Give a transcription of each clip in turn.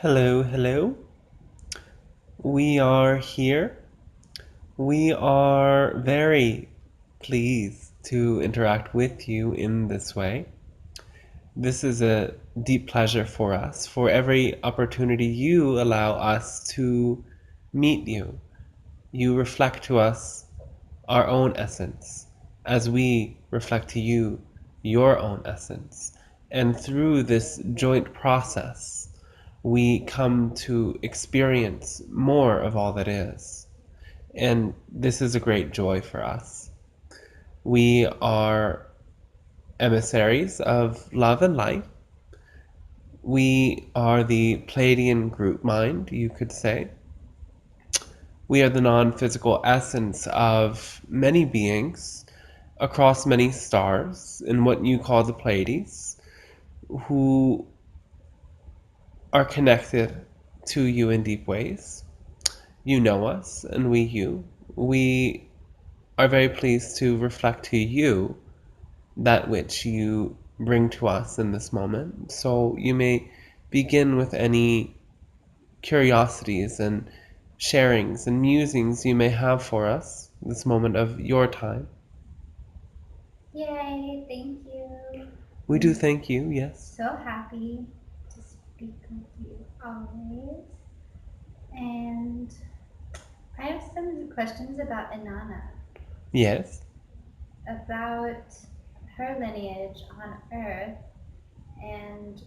Hello, hello. We are here. We are very pleased to interact with you in this way. This is a deep pleasure for us. For every opportunity you allow us to meet you, you reflect to us our own essence as we reflect to you your own essence. And through this joint process, we come to experience more of all that is. And this is a great joy for us. We are emissaries of love and light. We are the Pleiadian group mind, you could say. We are the non-physical essence of many beings across many stars in what you call the Pleiades, who are connected to you in deep ways. You know us, and we you. We are very pleased to reflect to you that which you bring to us in this moment. So you may begin with any curiosities and sharings and musings you may have for us this moment of your time. Yay, thank you. We do thank you, yes. So happy to speak with you always. And I have some questions about Inanna, Yes. about her lineage on Earth and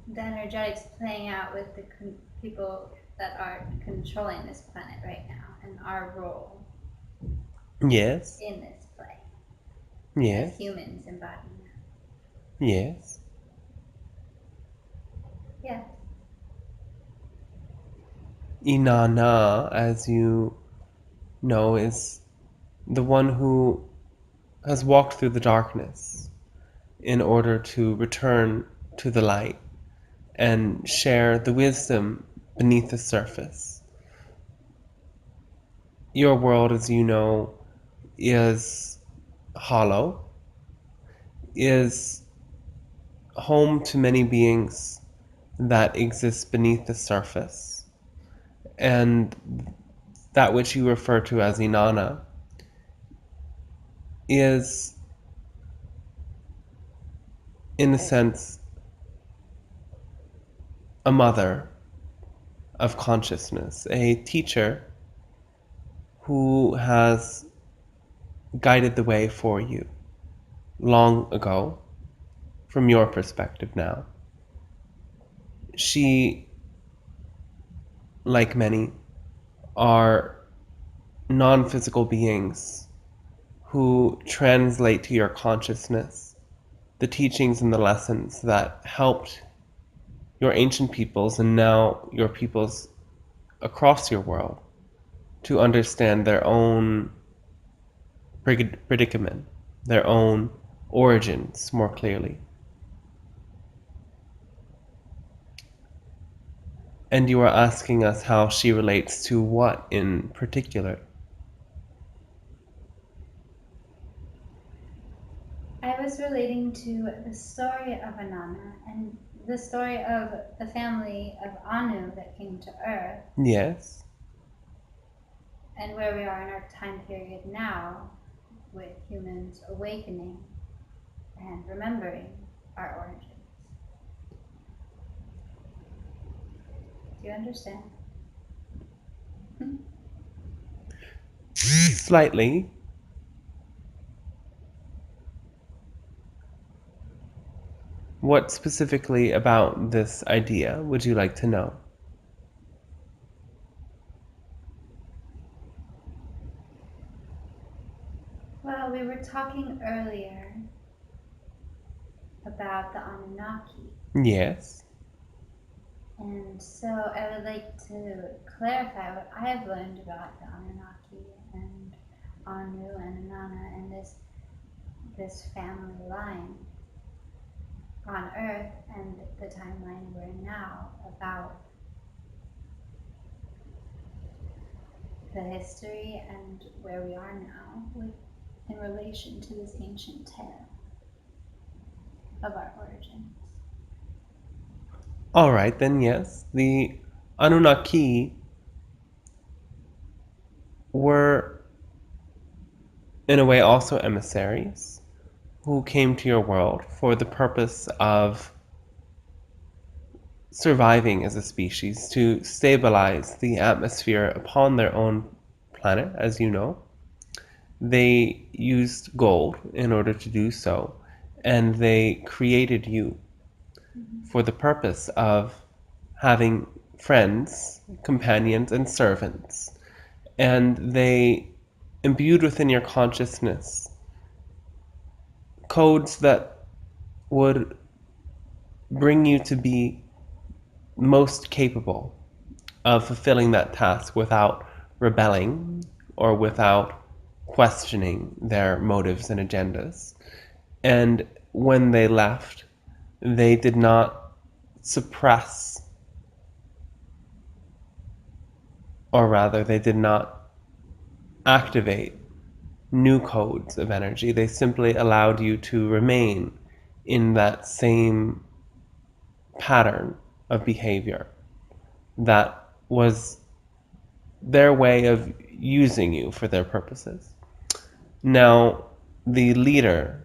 the energetics playing out with the people that are controlling this planet right now and our role Yes. in this play Yes. as humans embodying that. Yes. Yeah. Inanna, as you know, is the one who has walked through the darkness in order to return to the light and share the wisdom beneath the surface. Your world, as you know, is hollow, is home to many beings that exist beneath the surface. And that which you refer to as Inanna is, in a sense, a mother of consciousness, a teacher who has guided the way for you long ago, from your perspective now. She, like many, are non physical beings who translate to your consciousness the teachings and the lessons that helped your ancient peoples and now your peoples across your world to understand their own predicament, their own origins more clearly. And you are asking us how she relates to what in particular? I was relating to the story of Inanna and the story of the family of Anu that came to Earth, Yes. and where we are in our time period now with humans awakening and remembering our origins. Do you understand? Slightly. What specifically about this idea would you like to know? Well, we were talking earlier about the Anunnaki, Yes. and so I would like to clarify what I have learned about the Anunnaki and Anu and Inanna and this family line on Earth and the timeline we're in now about the history and where we are now in relation to this ancient tale of our origins. All right, then, yes. The Anunnaki were, in a way, also emissaries who came to your world for the purpose of surviving as a species, to stabilize the atmosphere upon their own planet, as you know. They used gold in order to do so, and they created you for the purpose of having friends, companions, and servants. And they imbued within your consciousness codes that would bring you to be most capable of fulfilling that task without rebelling or without questioning their motives and agendas. And when they left, they did not suppress, or rather, they did not activate new codes of energy. They simply allowed you to remain in that same pattern of behavior that was their way of using you for their purposes. Now, the leader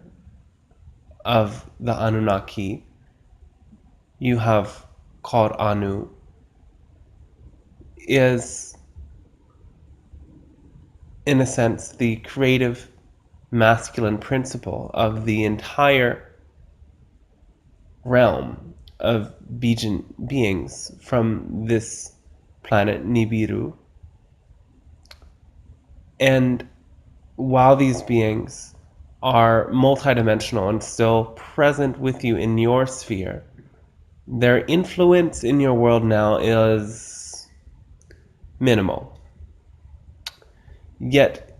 of the Anunnaki, you have called Anu, is, in a sense, the creative masculine principle of the entire realm of beings from this planet, Nibiru. And while these beings are multidimensional and still present with you in your sphere, their influence in your world now is minimal. Yet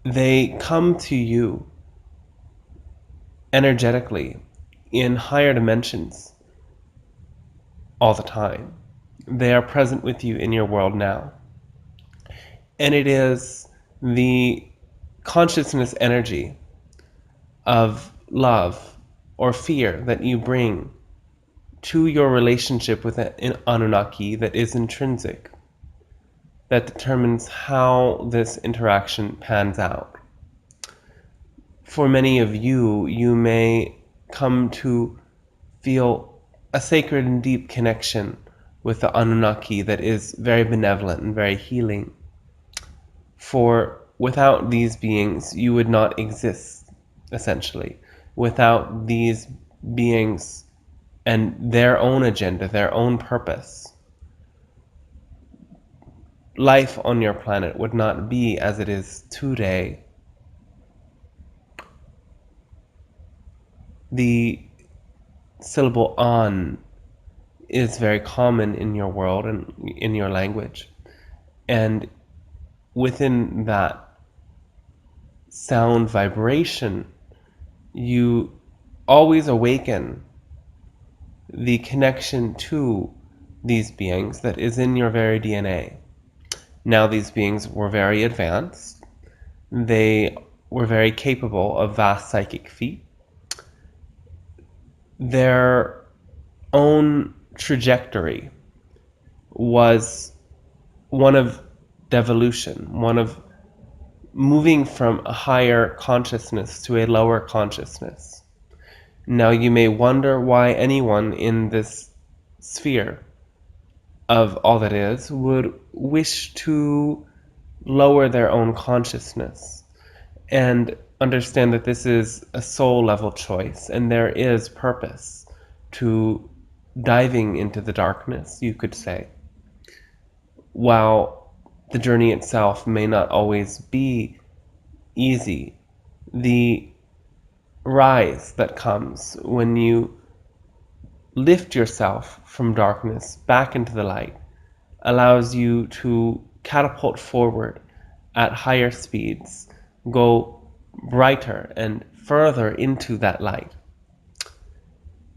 they come to you energetically in higher dimensions all the time. They are present with you in your world now. And it is the consciousness energy of love or fear that you bring to your relationship with an Anunnaki that is intrinsic, that determines how this interaction pans out. For many of you, you may come to feel a sacred and deep connection with the Anunnaki that is very benevolent and very healing. For without these beings, you would not exist, essentially. Without these beings and their own agenda, their own purpose, life on your planet would not be as it is today. The syllable "an" is very common in your world and in your language. And within that sound vibration, you always awaken the connection to these beings that is in your very DNA. Now, these beings were very advanced. They were very capable of vast psychic feat. Their own trajectory was one of devolution, one of moving from a higher consciousness to a lower consciousness. Now, you may wonder why anyone in this sphere of all that is would wish to lower their own consciousness and understand that this is a soul level choice and there is purpose to diving into the darkness, you could say. While the journey itself may not always be easy, the rise that comes when you lift yourself from darkness back into the light allows you to catapult forward at higher speeds, go brighter and further into that light.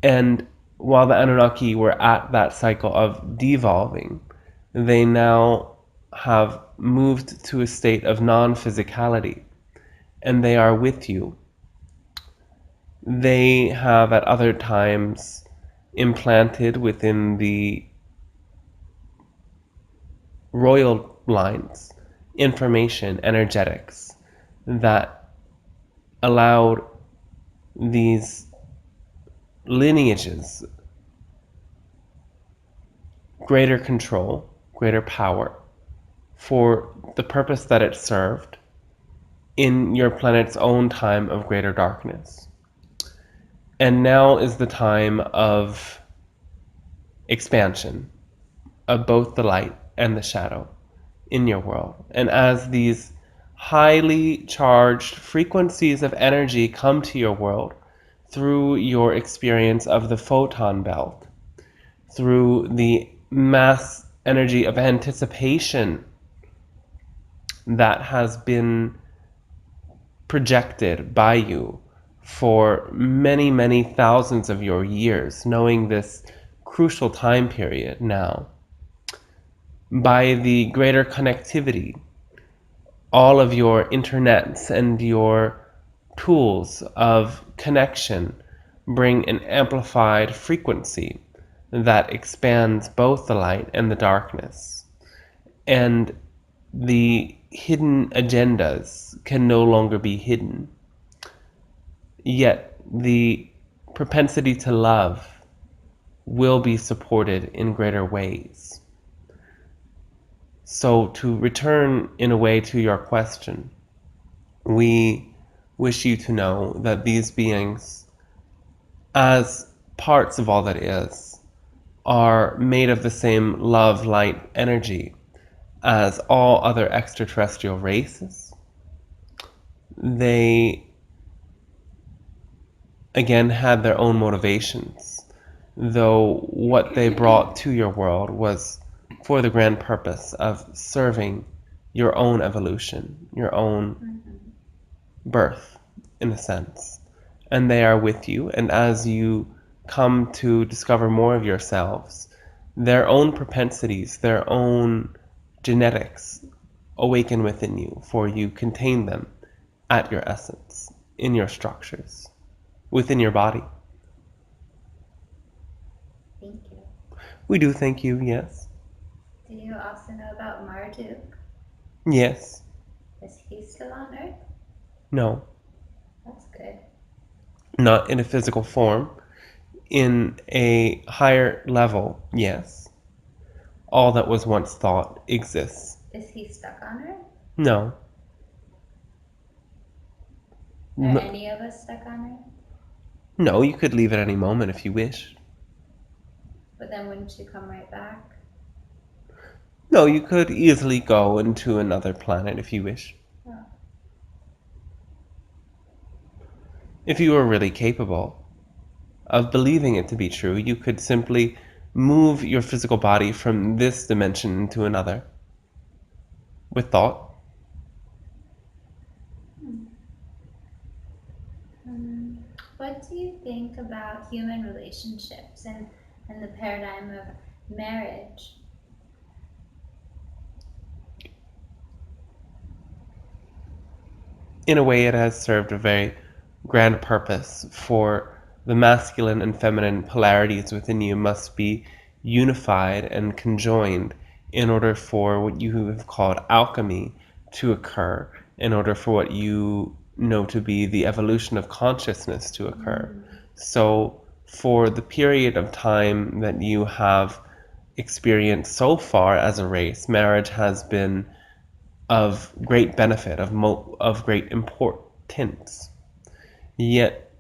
And while the Anunnaki were at that cycle of devolving, they now have moved to a state of non-physicality, and they are with you. They have at other times implanted within the royal lines information, energetics that allowed these lineages greater control, greater power for the purpose that it served in your planet's own time of greater darkness. And now is the time of expansion of both the light and the shadow in your world. And as these highly charged frequencies of energy come to your world through your experience of the photon belt, through the mass energy of anticipation that has been projected by you for many, many thousands of your years, knowing this crucial time period now, by the greater connectivity, all of your internets and your tools of connection bring an amplified frequency that expands both the light and the darkness. And the hidden agendas can no longer be hidden. Yet the propensity to love will be supported in greater ways. So, to return in a way to your question, we wish you to know that these beings, as parts of all that is, are made of the same love, light, energy as all other extraterrestrial races. They, again, had their own motivations, though what they brought to your world was for the grand purpose of serving your own evolution, your own birth, in a sense. And they are with you, and as you come to discover more of yourselves, their own propensities, their own genetics awaken within you, for you contain them at your essence, in your structures, within your body. Thank you. We do thank you, yes. Do you also know about Marduk? Yes. Is he still on Earth? No. That's good. Not in a physical form. In a higher level, yes. All that was once thought exists. Is he stuck on Earth? No. Are No, any of us stuck on Earth? no, you could leave at any moment if you wish. But then wouldn't you come right back? No, you could easily go into another planet if you wish. Oh. If you were really capable of believing it to be true, you could simply move your physical body from this dimension into another with thought. What do you think about human relationships and the paradigm of marriage? In a way, it has served a very grand purpose, for the masculine and feminine polarities within you must be unified and conjoined in order for what you have called alchemy to occur, in order for what you know to be the evolution of consciousness to occur. So, for the period of time that you have experienced so far as a race, marriage has been of great benefit, of great importance. Yet,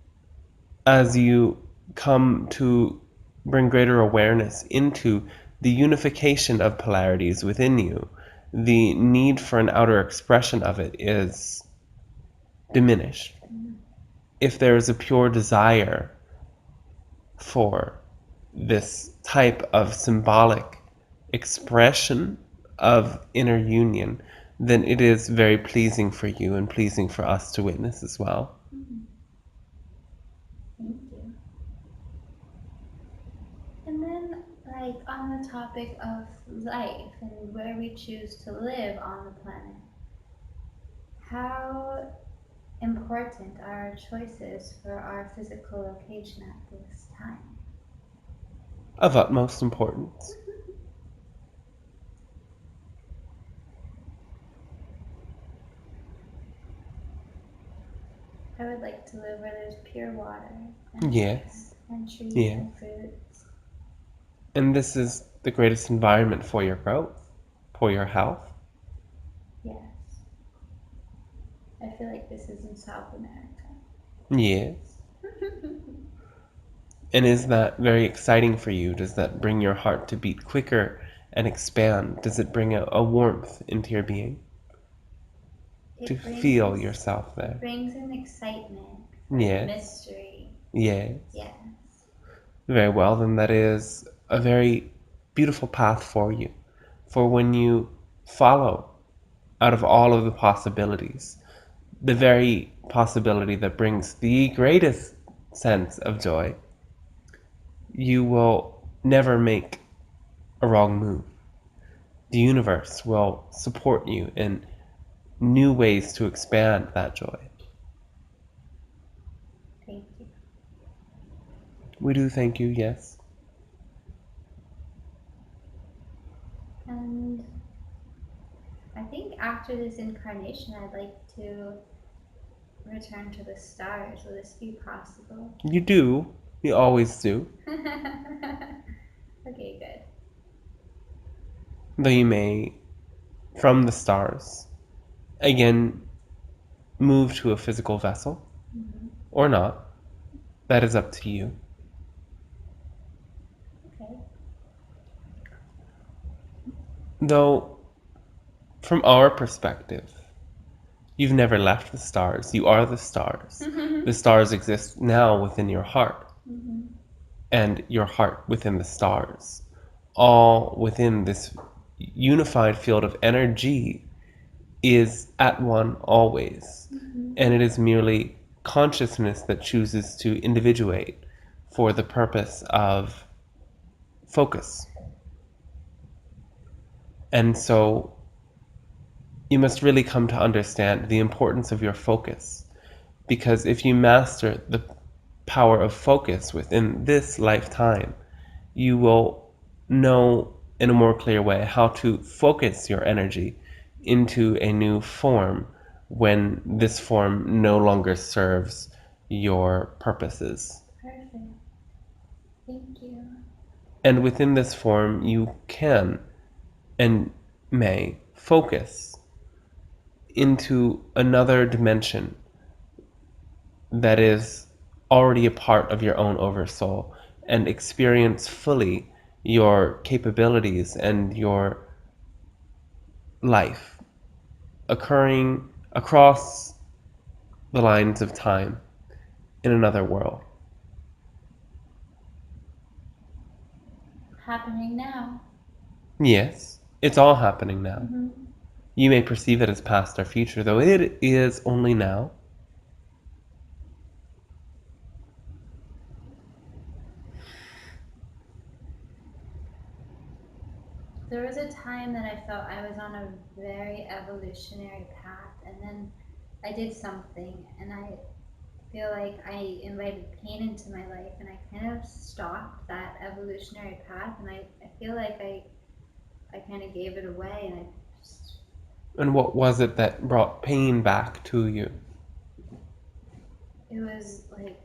as you come to bring greater awareness into the unification of polarities within you, the need for an outer expression of it is diminished. If there is a pure desire for this type of symbolic expression of inner union, then it is very pleasing for you and pleasing for us to witness as well. Thank you. And then, like, on the topic of life and where we choose to live on the planet, how important are our choices for our physical location at this time? of utmost importance. I would like to live where there's pure water and, Yes. and trees Yeah. and fruits. And this is the greatest environment for your growth, for your health. Yes. I feel like this is in South America. Yes. And is that very exciting for you? Does that bring your heart to beat quicker and expand? Does it bring a warmth into your being to feel yourself there? It brings an excitement for Yes. mystery. Yes. Yes. Very well, then that is a very beautiful path for you. For when you follow out of all of the possibilities, the very possibility that brings the greatest sense of joy, you will never make a wrong move. The universe will support you in new ways to expand that joy. Thank you. We do thank you, yes. And I think after this incarnation, I'd like to return to the stars. Will this be possible? You do. You always do. Okay, good. Though you may, from the stars, again, move to a physical vessel or not. That is up to you. Okay. Though, from our perspective, you've never left the stars. You are the stars. The stars exist now within your heart, and your heart within the stars, all within this unified field of energy is at one always. And it is merely consciousness that chooses to individuate for the purpose of focus. And so you must really come to understand the importance of your focus. Because if you master the power of focus within this lifetime, you will know in a more clear way how to focus your energy into a new form when this form no longer serves your purposes. Perfect. Thank you. And within this form, you can and may focus into another dimension that is already a part of your own oversoul and experience fully your capabilities and your life occurring across the lines of time in another world. Happening now. Yes, it's all happening now. You may perceive it as past or future, though it is only now. There was a time that I felt I was on a very evolutionary path, and then I did something, and I feel like I invited pain into my life, and I kind of stopped that evolutionary path, and I feel like I kind of gave it away, and I just, And what was it that brought pain back to you? it was like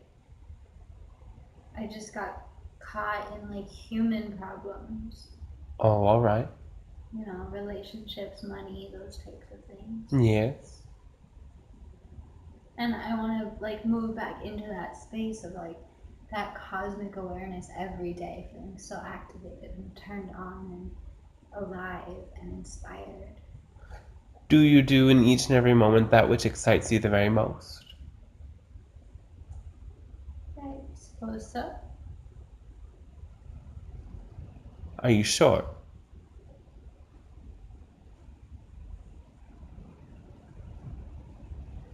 I just got caught in like human problems, Oh, all right. you know, relationships, money, those types of things. Yes. And I want to like move back into that space of like that cosmic awareness every day, feeling so activated and turned on and alive and inspired. Do you do in each and every moment that which excites you the very most? I suppose so. Are you sure?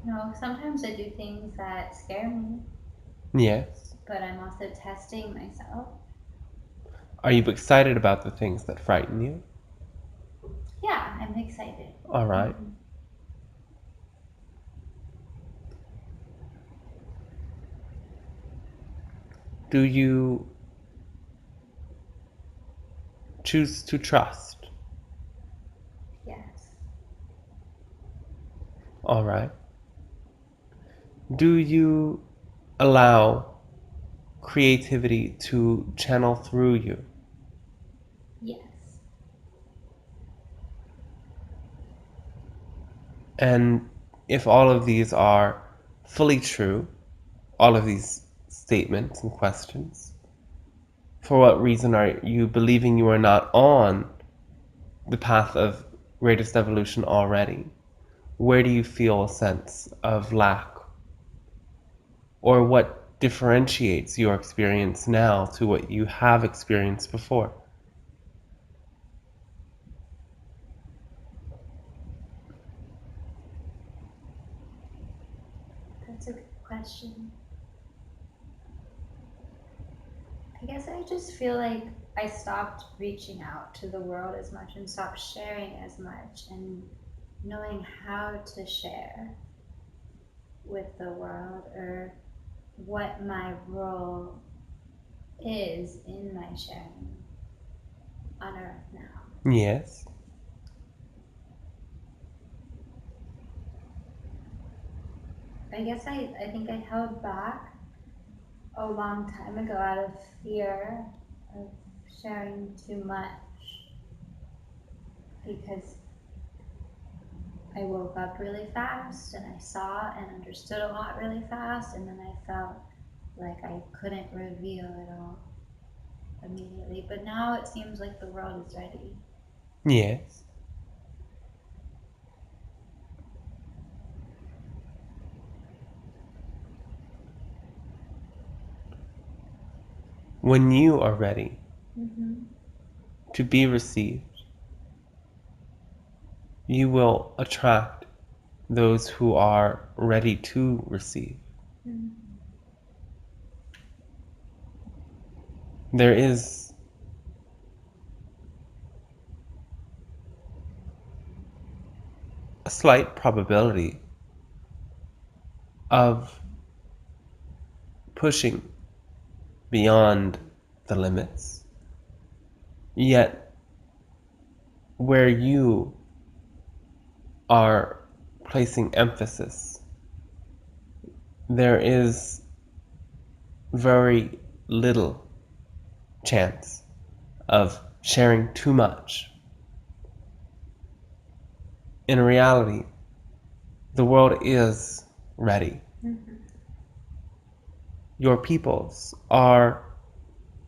You know, sometimes I do things that scare me, Yes. but I'm also testing myself. Are you excited about the things that frighten you? Yeah, I'm excited. All right. Do you choose to trust. Yes. All right. Do you allow creativity to channel through you? Yes. And if all of these are fully true, all of these statements and questions, for what reason are you believing you are not on the path of greatest evolution already? Where do you feel a sense of lack? Or what differentiates your experience now to what you have experienced before? That's a good question. I guess I just feel like I stopped reaching out to the world as much and stopped sharing as much and knowing how to share with the world or what my role is in my sharing on Earth now. Yes. I guess I think I held back a long time ago out of fear of sharing too much because I woke up really fast and I saw and understood a lot really fast, and then I felt like I couldn't reveal it all immediately. But now it seems like the world is ready. Yes. When you are ready Mm-hmm. to be received, you will attract those who are ready to receive. Mm-hmm. There is a slight probability of pushing beyond the limits, yet where you are placing emphasis, there is very little chance of sharing too much. In reality, the world is ready. Mm-hmm. Your peoples are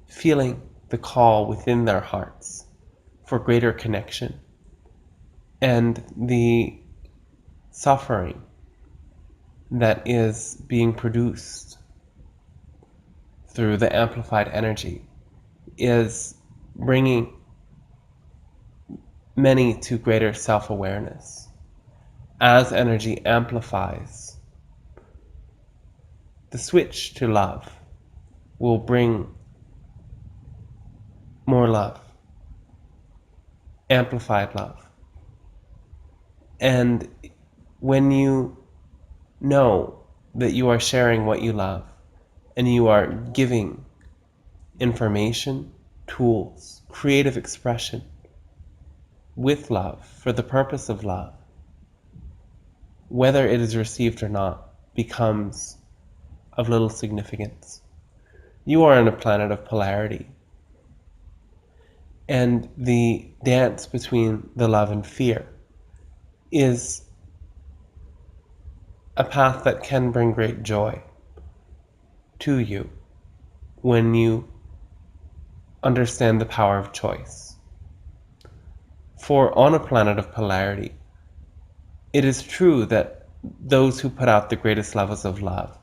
feeling the call within their hearts for greater connection, and the suffering that is being produced through the amplified energy is bringing many to greater self-awareness. As energy amplifies, the switch to love will bring more love, amplified love. And when you know that you are sharing what you love and you are giving information, tools, creative expression with love for the purpose of love, whether it is received or not becomes of little significance. You are on a planet of polarity, and the dance between the love and fear is a path that can bring great joy to you when you understand the power of choice. For on a planet of polarity, it is true that those who put out the greatest levels of love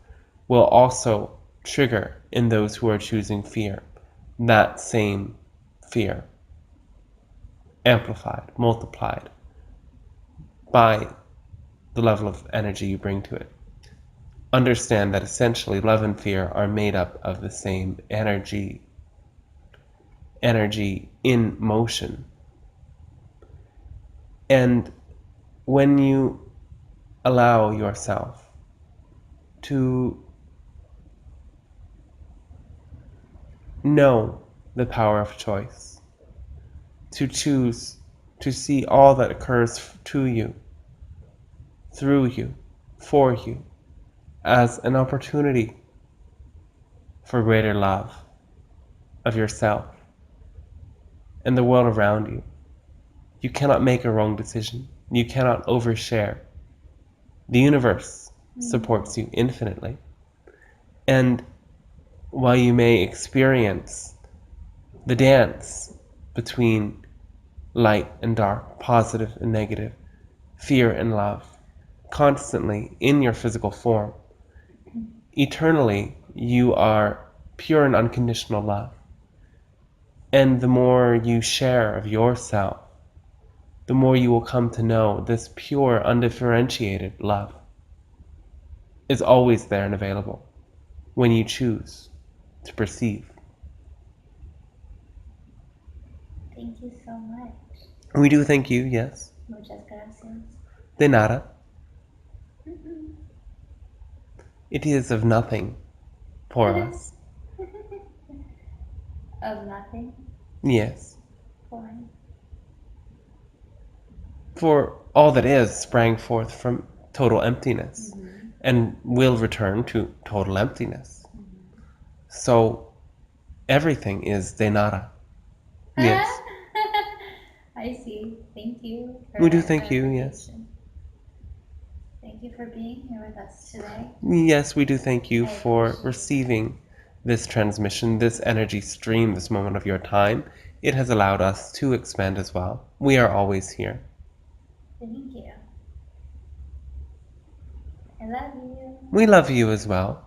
will also trigger in those who are choosing fear that same fear, amplified, multiplied by the level of energy you bring to it. Understand that essentially love and fear are made up of the same energy, energy in motion. And when you allow yourself to know the power of choice, to choose to see all that occurs to you, through you, for you, as an opportunity for greater love of yourself and the world around you. You cannot make a wrong decision. You cannot overshare. The universe supports you infinitely. And while you may experience the dance between light and dark, positive and negative, fear and love, constantly in your physical form, eternally you are pure and unconditional love. And the more you share of yourself, the more you will come to know this pure, undifferentiated love is always there and available when you choose to perceive. Thank you so much. We do thank you, yes. Muchas gracias. De nada. It is of nothing for us. Of nothing. Yes. For For all that is sprang forth from total emptiness and will return to total emptiness. So everything is de nada. Yes. I see. Thank you. For We do that thank you, yes. clarification. Thank you for being here with us today. Yes, we do thank you I for appreciate it. receiving this transmission, this energy stream, this moment of your time. It has allowed us to expand as well. We are always here. Thank you. I love you. We love you as well.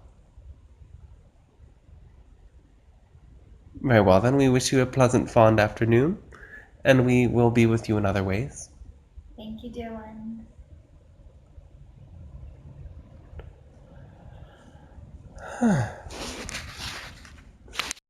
Very well, then we wish you a pleasant, fond afternoon, and we will be with you in other ways. Thank you, dear ones.